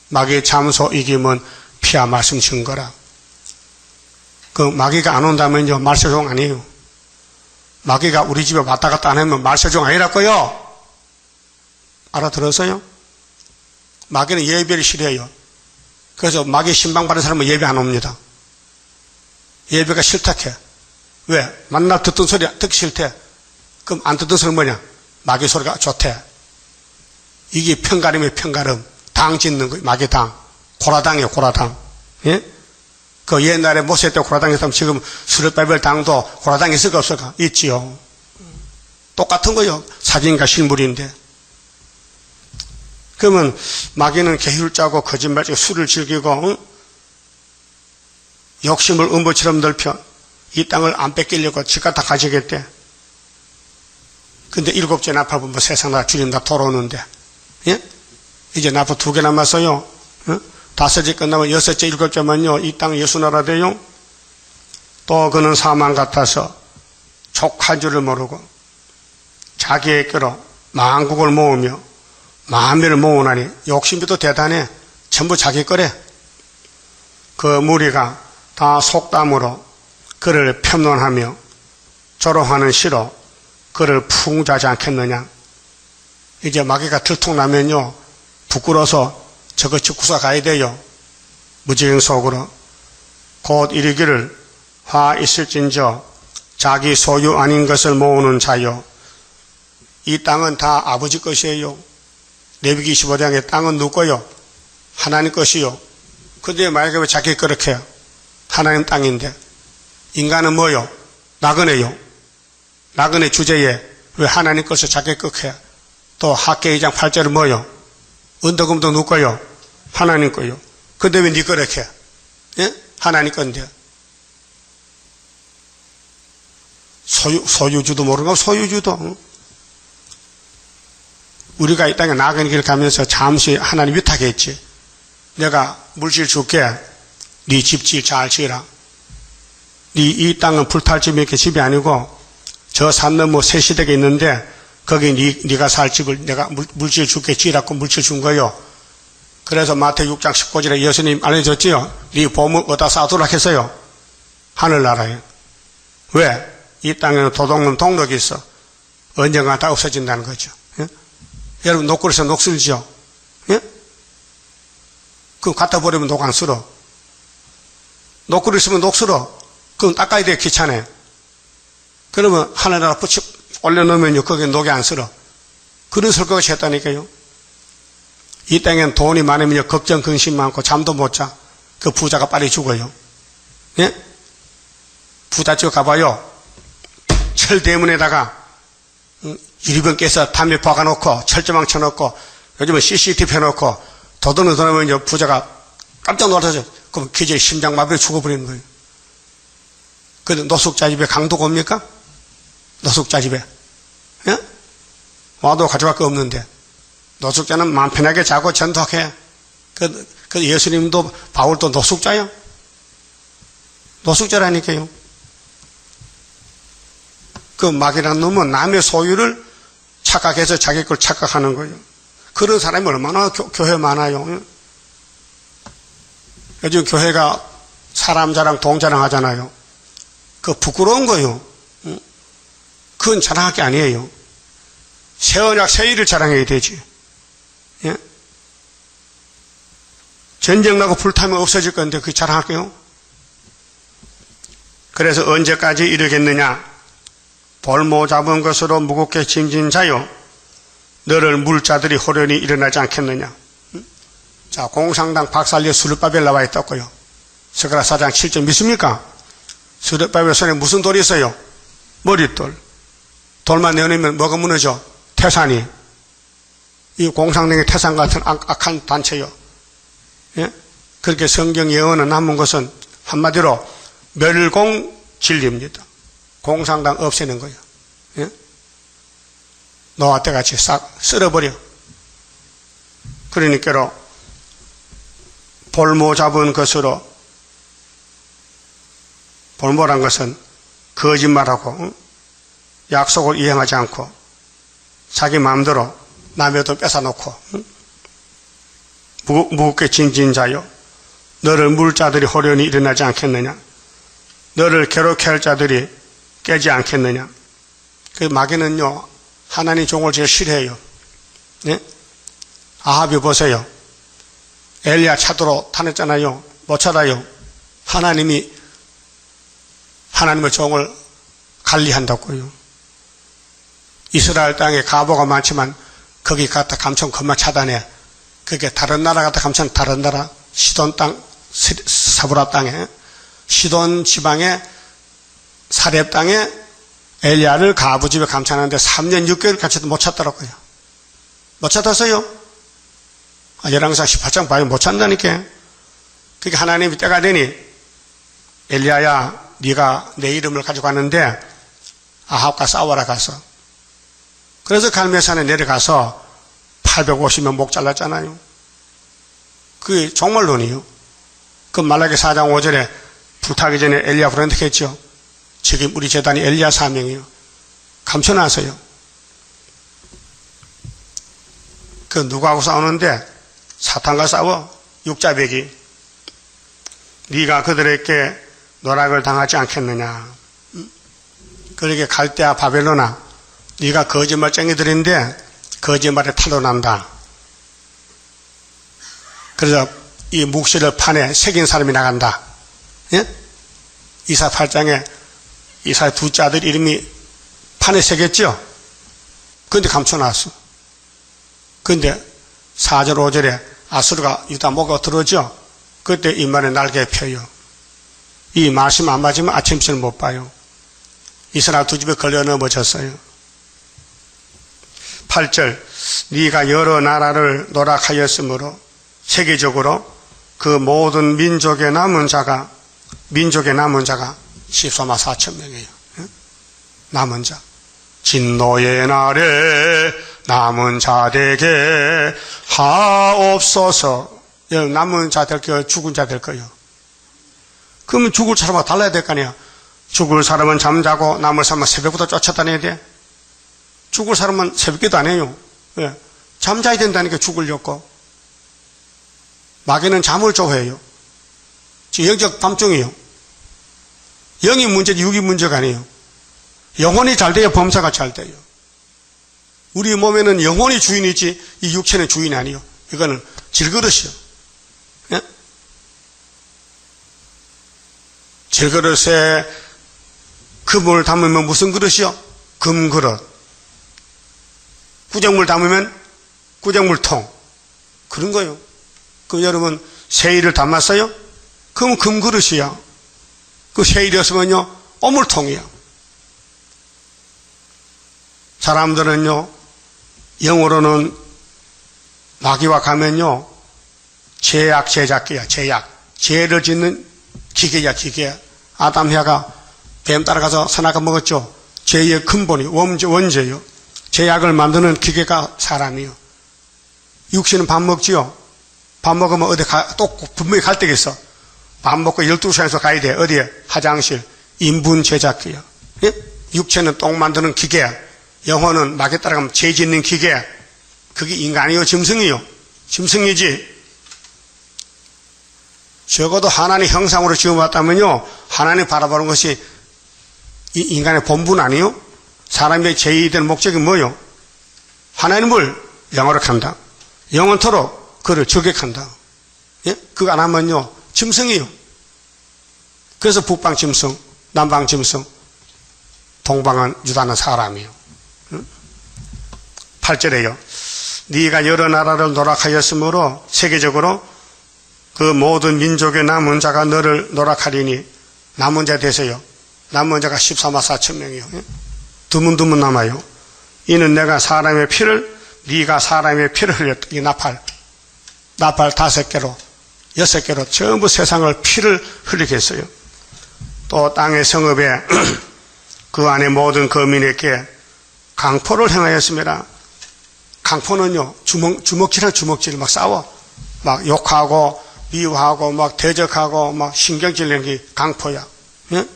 마귀의 참소 이기면 피와 말씀 증거라. 그 마귀가 안 온다면요 말세종 아니에요. 마귀가 우리 집에 왔다 갔다 안 하면 말세종 아니라고요. 알아들었어요? 마귀는 예배를 싫어해요. 그래서 마귀 신방 받은 사람은 예배 안 옵니다. 예배가 싫다 해. 왜? 만나 듣던 소리 듣기 싫대. 그럼 안 듣던 소리 뭐냐? 마귀 소리가 좋대. 이게 편가름이에요. 편가름. 당 짓는 거예요. 마귀 당. 고라당이에요. 고라당. 예? 그 옛날에 모세 때 고라당 했다면 지금 스룹바벨 당도 고라당 있을까 없을까? 있지요. 똑같은 거요. 사진과 실물인데. 그러면 마귀는 계율 짜고 거짓말 짜고 술을 즐기고 응? 욕심을 음부처럼 넓혀 이 땅을 안 뺏기려고 지가 다 가지겠대. 근데 7째 나팔 보면 세상 다 주님 다 돌아오는데 예? 이제 나팔 2개 남았어요. 응? 5째 끝나면 6째 7째만요 이 땅 예수나라 돼요. 또 그는 사망 같아서 족한 줄을 모르고 자기의 꾀로 만국을 모으며 만민을 모으나니 욕심도 대단해. 전부 자기 거래. 그 무리가 다 속담으로 그를 편론하며 조롱하는 시로 그를 풍자하지 않겠느냐. 이제 마귀가 들통나면요 부끄러워서 저거 죽고서 가야 돼요. 무지경 속으로. 곧 이르기를 화 있을진저 자기 소유 아닌 것을 모으는 자요. 이 땅은 다 아버지 것이에요. 레위기 25장의 땅은 누구 거요? 하나님 것이요. 근데 만약에 왜 자기 그렇게 해요? 하나님 땅인데. 인간은 뭐요? 나그네요. 나그네 주제에 왜 하나님 것을 자기 것 해요? 또 학계 2장 8절은 뭐요? 은덕금도 누구 거요? 하나님 거요. 근데 왜 니 그렇게 해요? 예? 하나님 건데. 소유주도 모르는 거 소유주도. 우리가 이 땅에 나그네 길 가면서 잠시 하나님 위탁했지. 내가 물질 줄게. 네 집 잘 지으라. 네 이 땅은 불탈 집이 이렇게 집이 아니고 저 산 너머 새시댁에 있는데 거기 네가 살 집을 내가 물질 줄게 지으라고 물질 준 거요. 그래서 마태 6장 19절에 예수님 알려줬지요. 네 보물 어디다 쌓아두라 했어요. 하늘나라에. 왜? 이 땅에는 도둑놈 동록이 있어. 언젠가 다 없어진다는 거죠. 예? 여러분 녹굴에서 녹 쓸죠? 예? 그럼 갖다 버리면 녹 안 쓸어. 녹굴에 있으면 녹 쓸어. 그럼 닦아야 돼. 귀찮아. 그러면 하늘나라 올려놓으면요 거기에 녹이 안 쓸어. 그런 설교가 했다니까요. 이 땅엔 돈이 많으면 걱정 근심 많고 잠도 못 자. 그 부자가 빨리 죽어요. 예? 부잣집 가봐요. 철대문에다가 유리병 깨서 담배 박아놓고 철조망 쳐놓고 요즘은 CCTV 펴놓고 도둑을 들어오면 이제 부자가 깜짝 놀라서 그럼 기저에 심장마비로 죽어버리는 거예요. 근데 노숙자 집에 강도가 옵니까? 노숙자 집에. 예? 와도 가져갈 거 없는데 노숙자는 마음 편하게 자고 전도해. 그 예수님도 바울도 노숙자요. 노숙자라니까요. 그 마귀라는 놈은 남의 소유를 착각해서 자기 걸 착각하는 거예요. 그런 사람이 얼마나 교회 많아요. 요즘 교회가 사람 자랑, 돈 자랑 하잖아요. 그 부끄러운 거예요. 그건 자랑할 게 아니에요. 새 언약, 새 일을 자랑해야 되지. 예? 전쟁 나고 불타면 없어질 건데 그게 자랑할게요? 그래서 언제까지 이르겠느냐? 볼모 잡은 것으로 무겁게 짐진 자요. 너를 물자들이 호련히 일어나지 않겠느냐? 자, 공상당 박살려 수르바벨 나와 있다고요. 스가랴 4장 7절 믿습니까? 수르바벨 손에 무슨 돌이 있어요? 머릿돌. 돌만 내어내면 뭐가 무너져? 태산이. 이 공상당의 태산 같은 악한 단체요. 예? 그렇게 성경 예언은 남은 것은 한마디로 멸공 진리입니다. 공상당 없애는 거예요. 예? 노아 때 같이 싹 쓸어버려. 그러니까로 볼모 잡은 것으로, 볼모란 것은 거짓말하고 약속을 이행하지 않고 자기 마음대로 남의 돈 뺏어놓고 무겁게 짐진 자요. 너를 물 자들이 호련히 일어나지 않겠느냐? 너를 괴롭게 할 자들이 깨지 않겠느냐? 그 마귀는요, 하나님 종을 제일 싫어해요. 네? 아합이 보세요. 엘리야 찾으러 다녔잖아요. 못 찾아요. 하나님이 하나님의 종을 관리한다고요. 이스라엘 땅에 가보가 많지만 거기 갔다 감천 그만 차단해. 그게 다른 나라 갔다 감천 다른 나라 시돈 땅 사브라 땅에 시돈 지방의 사렙 땅에 엘리야를 가부 집에 감천하는데 3년 6개월 감춰도 못 찾더라고요. 못 찾았어요. 열왕기상 18장 봐요. 못 찾는다니까. 그게 하나님이 때가 되니 엘리야야 네가 내 이름을 가지고 왔는데 아합과 싸워라 가서. 그래서 갈멜산에 내려가서 850명 목 잘랐잖아요. 그게 종말론이요. 그 말라기 4장 5절에 불타기 전에 엘리야 불한테 했죠. 지금 우리 재단이 엘리야 사명이요. 감춰놨어요. 그 누구하고 싸우는데 사탄과 싸워. 육자배기. 네가 그들에게 노락을 당하지 않겠느냐. 그러게 갈대아 바벨로나 네가 거짓말쟁이들인데 거짓말에 탄로난다. 그래서 이 묵시를 판에 새긴 사람이 나간다. 예? 이사 8장에 이사의 둘째 아들 이름이 판에 새겼죠? 그런데 감춰놨어. 그런데 4절 5절에 아수르가 유다 목에 들어오죠? 그때 입만에 날개 펴요. 이 말씀 안 맞으면 아침을 못 봐요. 이스라엘 두 집에 걸려 넘어졌어요. 8절 네가 여러 나라를 노락하였으므로 세계적으로 그 모든 민족의 남은 자가 14만 4천 명이에요. 남은 자. 진노의 날에 남은 자 되게 하옵소서. 남은 자 될 거요, 죽은 자 될 거요. 그러면 죽을 사람과 달라야 될 거 아니야. 죽을 사람은 잠자고 남을 사람은 새벽부터 쫓아다녀야 돼. 죽을 사람은 새벽기도 안 해요. 왜? 잠자야 된다니까 죽으려고. 마귀는 잠을 좋아해요. 지금 영적 밤중이에요. 영이 문제지 육이 문제가 아니에요. 영혼이 잘 돼야 범사가 잘 돼요. 우리 몸에는 영혼이 주인이지 이 육체는 주인이 아니에요. 이거는 질그릇이요. 예? 질그릇에 금을 담으면 무슨 그릇이요? 금그릇. 구정물 담으면 구정물통. 그런 거예요. 그럼 여러분 세일을 담았어요? 그럼 금그릇이야. 그 세일이었으면요 어물통이야. 사람들은요 영어로는 마귀와 가면요 제약 제작기야. 제약. 죄를 짓는 기계야. 기계. 아담 해가 뱀 따라가서 선악과 먹었죠. 죄의 근본이 원죄요. 제약을 만드는 기계가 사람이요. 육신은 밥 먹지요. 밥 먹으면 어디 또 분명히 갈 데가 있어. 밥 먹고 12시간에서 가야 돼. 어디에? 화장실. 인분 제작기야. 예? 육체는 똥 만드는 기계. 영혼은 마귀 따라가면 죄 짓는 기계. 그게 인간이요 짐승이요? 짐승이지. 적어도 하나님 형상으로 지어봤다면요 하나님 바라보는 것이 이 인간의 본분 아니요? 사람의 죄의 된 목적이 뭐요? 하나님을 영원하게 영원토록 그를 저격한다. 예? 그거 안 하면요 짐승이요. 그래서 북방 짐승, 남방 짐승, 동방은 유다는 사람이요. 8절에요. 네가 여러 나라를 노락하였으므로 세계적으로 그 모든 민족의 남은 자가 너를 노락하리니 남은 자 되세요. 남은 자가 14만 4천 명이요. 드문드문 남아요. 이는 내가 사람의 피를 네가 사람의 피를 흘렸다. 이 나팔 5개로 6개로 전부 세상을 피를 흘리게 했어요. 또 땅의 성읍에 그 안에 모든 거민에게 강포를 행하였습니다. 강포는요 주먹질 막 싸워 막 욕하고 미워하고 막 대적하고 막 신경질 내는 게 강포야. 예?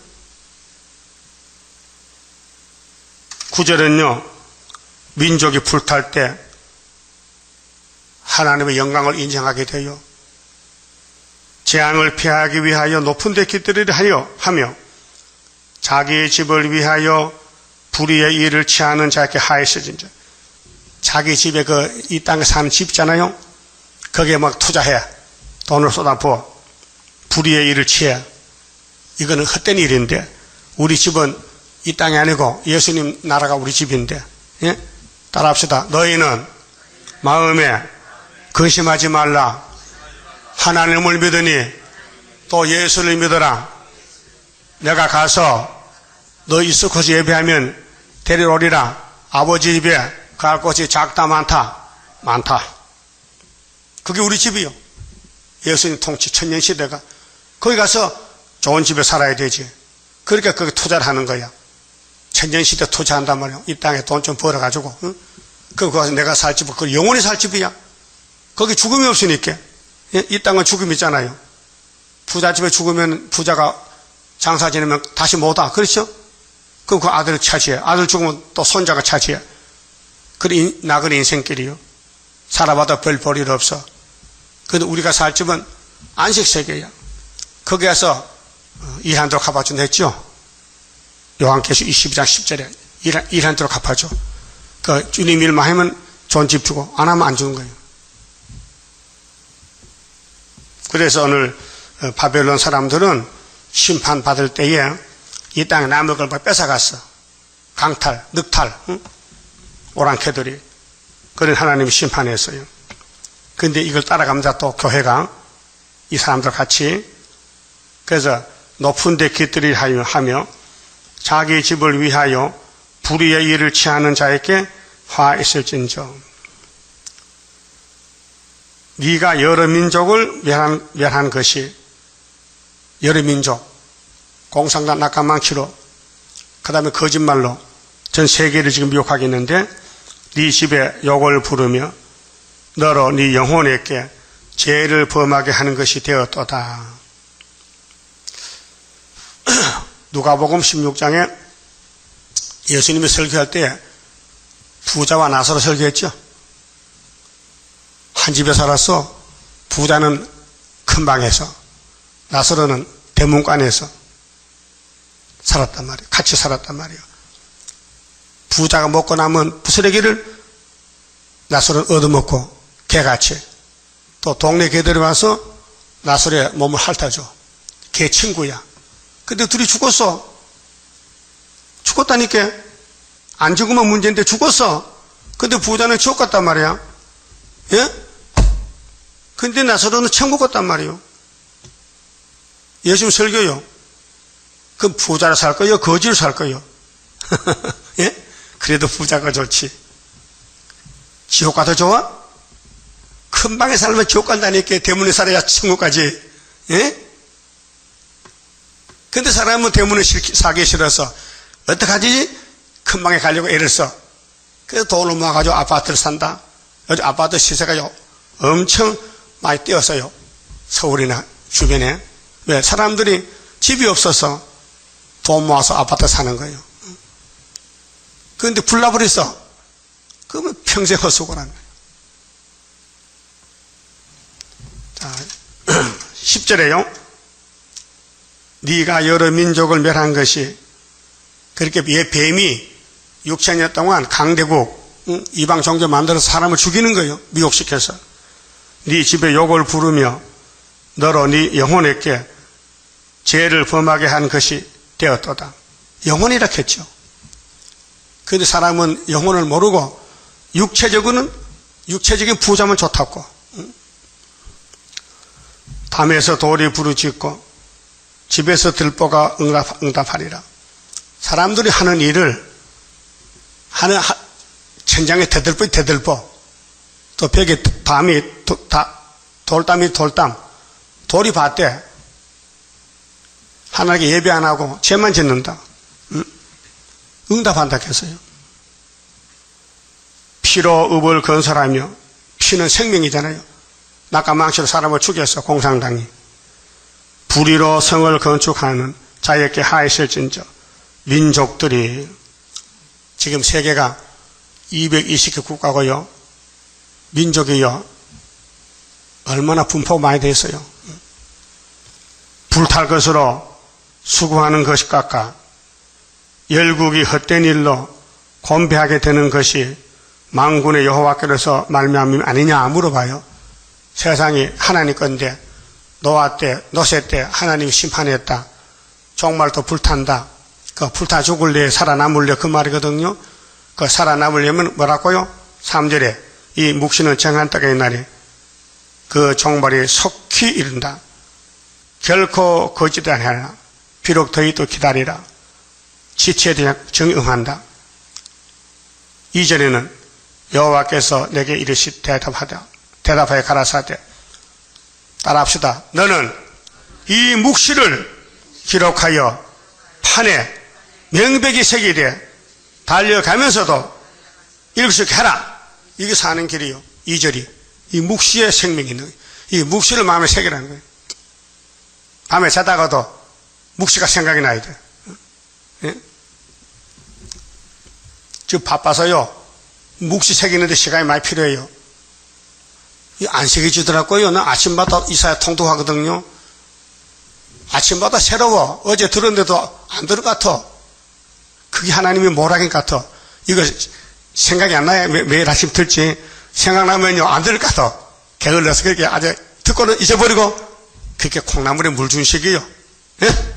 9절은요 민족이 불탈 때 하나님의 영광을 인정하게 돼요. 재앙을 피하기 위하여 높은 데 깃들이려 하며 자기의 집을 위하여 불의의 일을 취하는 자에게 하였으진 자. 자기 집에 이 땅에 사는 집 있잖아요. 거기에 막 투자해. 돈을 쏟아부어. 불의의 일을 취해. 이거는 헛된 일인데 우리 집은 이 땅이 아니고 예수님 나라가 우리 집인데 예? 따라합시다. 너희는 마음에 근심하지 말라. 하나님을 믿으니 또 예수를 믿어라. 내가 가서 너 있을 곳에 예배하면 데리러 오리라. 아버지 집에 갈 곳이 작다 많다. 그게 우리 집이요. 예수님 통치 천년시대가. 거기 가서 좋은 집에 살아야 되지. 그러니까 거기 투자를 하는 거야. 천년시대 투자한단 말이야. 이 땅에 돈 좀 벌어가지고. 응? 거기 가서 내가 살 집은 그 영원히 살 집이야. 거기 죽음이 없으니까. 이 땅은 죽음이 있잖아요. 부잣집에 죽으면 부자가 장사 지내면 다시 못 와. 그렇죠? 그럼 그 아들을 차지해. 아들 죽으면 또 손자가 차지해. 그래, 나그네 인생길이요. 살아봐도 별 볼일 없어. 근데 우리가 살 집은 안식세계야. 거기 가서 일한대로 갚아준다 했죠? 요한계시 22장 10절에 일한대로 갚아줘. 그 주님 일만 하면 좋은 집 주고 안 하면 안 주는 거예요. 그래서 오늘 바벨론 사람들은 심판받을 때에 이 땅에 남의 걸 뺏어갔어. 강탈, 늑탈, 응? 오랑캐들이. 그런 하나님이 심판했어요. 근데 이걸 따라가면서 또 교회가 이 사람들 같이 그래서 높은 데 깃들이 하며 자기 집을 위하여 불의의 일을 취하는 자에게 화 있을진저. 네가 여러 민족을 멸한 것이 여러 민족 공산당 낙하망치로 그 다음에 거짓말로 전 세계를 지금 미혹하겠는데 네 집에 욕을 부르며 너로 네 영혼에게 죄를 범하게 하는 것이 되었도다. 누가복음 16장에 예수님이 설교할 때 부자와 나사로 설교했죠. 한 집에 살았어. 부자는 큰 방에서, 나사로는 대문관에서 살았단 말이에요. 같이 살았단 말이에요. 부자가 먹고 남은 부스러기를 나사로는 얻어먹고 개같이, 또 동네 개들이 와서 나사로의 몸을 핥아줘. 개 친구야. 근데 둘이 죽었어. 죽었다니까. 안 죽으면 문제인데 죽었어. 근데 부자는 지옥 갔단 말이야. 예? 근데 나사로는 천국 갔단 말이에요. 예수님 설교요. 그럼 부자로 살 거요? 거지로 살 거요? 예? 그래도 부자가 좋지. 지옥 가도 좋아? 큰 방에 살면 지옥 간다니까. 대문에 살아야 천국까지. 예? 근데 사람은 대문에 살기 싫어서 어떡하지? 큰 방에 가려고 애를 써. 그래서 돈을 모아가지고 아파트를 산다. 요즘 아파트 시세가 엄청 많이 뛰었어요. 서울이나 주변에. 왜? 사람들이 집이 없어서 돈 모아서 아파트 사는 거예요. 그런데 불나버렸어. 그러면 평생 헛수고라는 거예요. 자, 10절에요. 네가 여러 민족을 멸한 것이, 그렇게 뱀이 6천년 동안 강대국 이방 종교 만들어서 사람을 죽이는 거예요. 미혹시켜서. 네 집에 욕을 부르며 너로 네 영혼에게 죄를 범하게 한 것이 되었도다. 영혼이라 했죠. 그런데 사람은 영혼을 모르고 육체적인 부자면 좋다고. 담에서 돌이 부르짖고 집에서 들보가 응답하리라. 사람들이 하는 일을 천장에 대들보, 또 벽에 돌담이 돌이 봤대. 하나님께 예배 안 하고 죄만 짓는다. 응답한다 했어요. 피로 읍을 건설하며, 피는 생명이잖아요. 낙가망치로 사람을 죽였어, 공산당이. 불의로 성을 건축하는 자에게 하이실진저. 민족들이, 지금 세계가 220개 국가고요. 민족이요. 얼마나 분포가 많이 돼 있어요. 불탈 것으로 수고하는 것이 깎아 열국이 헛된 일로 곤배하게 되는 것이 만군의 여호와께로서 말미암음 아니냐 물어봐요. 세상이 하나님 건데 노세 때 하나님이 심판했다. 정말 또 불탄다. 그 불타 죽을래 살아남을래 그 말이거든요. 그 살아남으려면 뭐라고요? 3절에 이 묵시는 정한 떡의 날에 그 종말이 속히 이른다. 결코 거짓 아니하라. 비록 더위도 기다리라. 지체에 대한 정응한다. 2절에는 여호와께서 내게 이르시 대답하여 가라사대. 따라합시다. 너는 이 묵시를 기록하여 판에 명백히 새기되 달려가면서도 읽으시게 해라. 이게 사는 길이요. 2절이 이 묵시의 생명이 있는 거예요. 이 묵시를 마음에 새기라는 거예요. 밤에 자다가도 묵시가 생각이 나야 돼요. 예? 지금 바빠서요. 묵시 새기는데 시간이 많이 필요해요. 안 새겨지더라고요. 나 아침마다 이사야 통독하거든요. 아침마다 새로워. 어제 들었는데도 안 들을 것 같아. 그게 하나님의 모락인 것 같아. 이거 생각이 안 나요. 매일 아침 들지. 생각나면요. 안 들을 것 같아. 게을러서 그렇게 아주 듣고는 잊어버리고 그렇게 콩나물에 물 준 식이요. 예?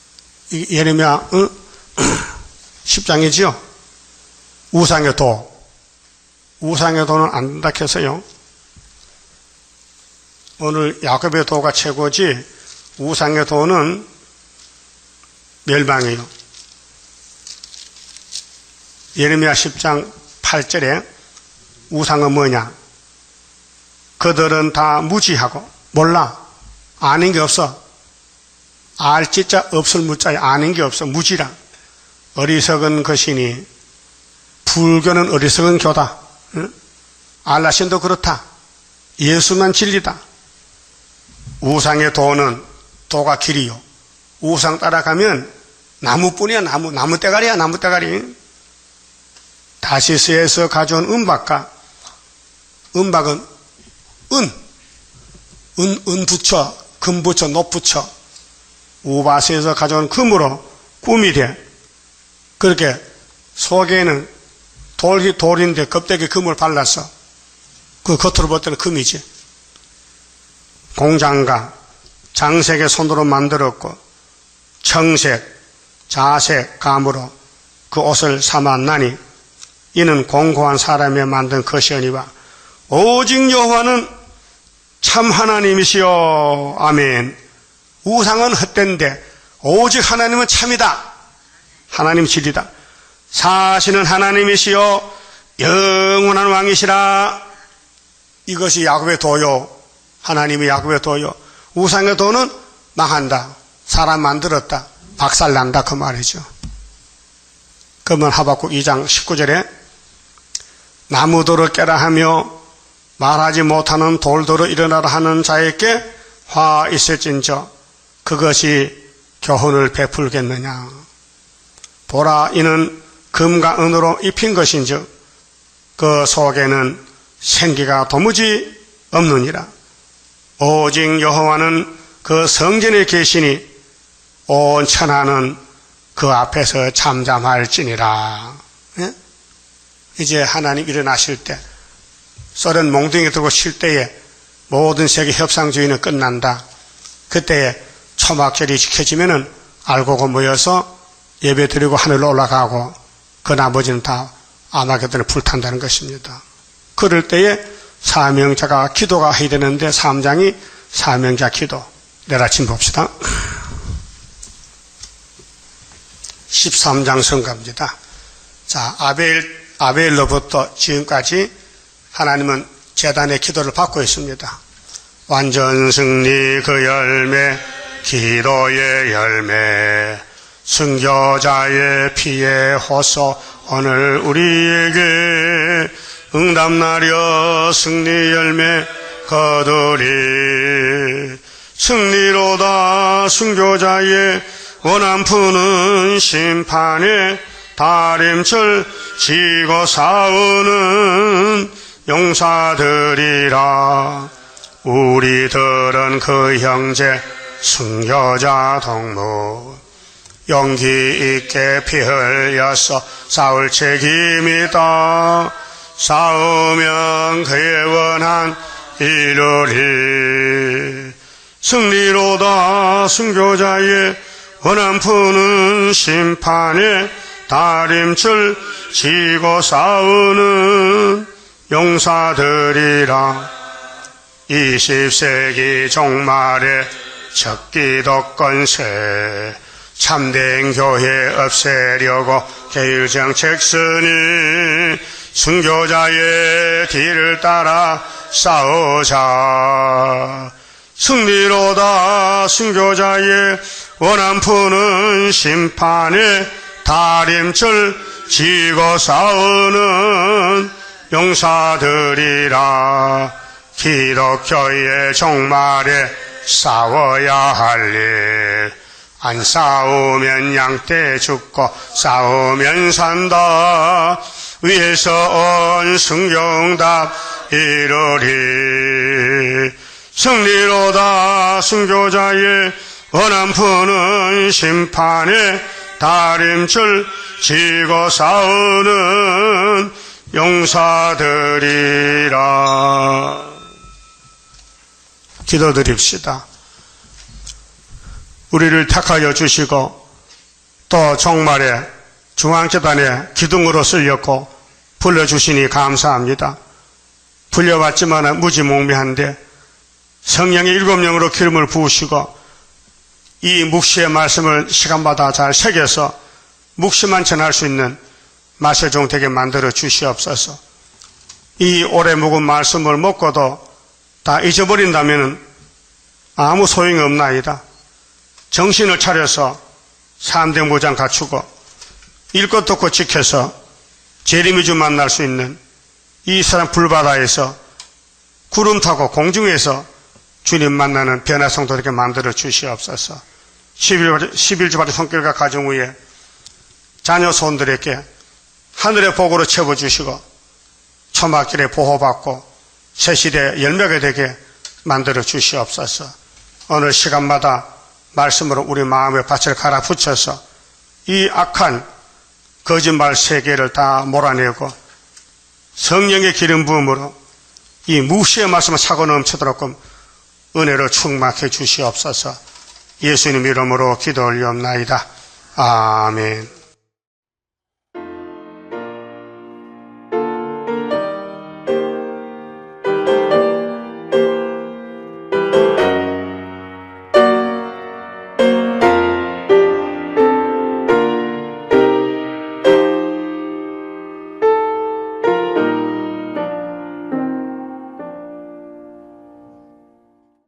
예레미야 10장이지요. 우상의 도. 우상의 도는 안 된다 해서요. 오늘 야곱의 도가 최고지 우상의 도는 멸망이에요. 예레미야 10장 8절에 우상은 뭐냐? 그들은 다 무지하고 몰라. 아는 게 없어. 알지자 없을 무자에 아는 게 없어. 무지라. 어리석은 것이니 불교는 어리석은 교다. 응? 알라신도 그렇다. 예수만 진리다. 우상의 도는 도가 길이요. 우상 따라가면 나무뿐이야. 나무대가리야. 나무대가리. 다시스에서 가져온 은박과 은박은 은 붙여, 금 붙여, 높 붙여 우바스에서 가져온 금으로 꿈이 돼. 그렇게 속에는 돌인데 껍데기 금을 발라서 그 겉으로 볼 때는 금이지. 공장가 장색의 손으로 만들었고 청색, 자색, 감으로 그 옷을 삼았나니 이는 공고한 사람이 만든 것이오니와 오직 여호와는 참 하나님이시여. 아멘. 우상은 헛된데 오직 하나님은 참이다. 하나님 진리다. 사시는 하나님이시여 영원한 왕이시라. 이것이 야곱의 도요. 하나님이 야곱의 도요. 우상의 도는 망한다. 사람 만들었다. 박살난다. 그 말이죠. 그러면 하박국 2장 19절에 나무도를 깨라 하며 말하지 못하는 돌도로 일어나라 하는 자에게 화 있을진저 그것이 교훈을 베풀겠느냐. 보라, 이는 금과 은으로 입힌 것인즉 그 속에는 생기가 도무지 없느니라. 오직 여호와는 그 성전에 계시니 온 천하는 그 앞에서 잠잠할지니라. 예? 이제 하나님 일어나실 때 소련 몽둥이 들고 쉴 때에 모든 세계 협상주의는 끝난다. 그때에 초막절이 지켜지면은 알고고 모여서 예배 드리고 하늘로 올라가고 그 나머지는 다 아마겟돈에 불탄다는 것입니다. 그럴 때에 사명자가 기도가 해야 되는데 3장이 사명자 기도. 내일 아침 봅시다. 13장 성가입니다. 자, 아벨로부터 지금까지 하나님은 제단의 기도를 받고 있습니다. 완전 승리 그 열매, 기도의 열매, 순교자의 피의 호소, 오늘 우리에게 응답나려 승리 열매 거두리. 승리로다 순교자의 원한 푸는 심판에 다림줄 지고 싸우는 용사들이라. 우리들은 그 형제 순교자 동무 용기 있게 피 흘려서 싸울 책임이다. 싸우면 그의 원한 이루리. 승리로다 순교자의 원한 푸는 심판에 다림줄 지고 싸우는 용사들이라. 20세기 종말에 적기독권세 참된 교회 없애려고 계율정책 쓰니 순교자의 뒤를 따라 싸우자. 승리로다 순교자의 원한 푸는 심판에 다림줄 지고 싸우는 용사들이라. 기독교의 종말에 싸워야 할 일. 안 싸우면 양떼 죽고 싸우면 산다. 위에서 온 순교응답 이루리. 승리로다 순교자의 원한 푸는 심판에 다림줄 지고 싸우는 용사들이라. 기도드립시다. 우리를 택하여 주시고 또 종말에 중앙재단에 기둥으로 쓸렸고 불러주시니 감사합니다. 불려왔지만 무지몽매한데 성령의 7영으로 기름을 부으시고 이 묵시의 말씀을 시간마다 잘 새겨서 묵시만 전할 수 있는 마세종 되게 만들어 주시옵소서. 이 오래 묵은 말씀을 먹고도 다 잊어버린다면 아무 소용이 없나이다. 정신을 차려서 3대 모장 갖추고 일것 돕고 지켜서 재림이주 만날 수 있는 이 사람 불바다에서 구름 타고 공중에서 주님 만나는 변화성도되게 만들어 주시옵소서. 11주마다 손길과 가정 위에 자녀 손들에게 하늘의 복으로 채워주시고 초막길에 보호받고 새시대 열매가 되게 만들어 주시옵소서. 어느 시간마다 말씀으로 우리 마음의 밭을 갈아붙여서 이 악한 거짓말 세계를 다 몰아내고 성령의 기름 부음으로 이 무시의 말씀을 차고 넘치도록 은혜로 충만해 주시옵소서. 예수님 이름으로 기도 올리옵나이다. 아멘.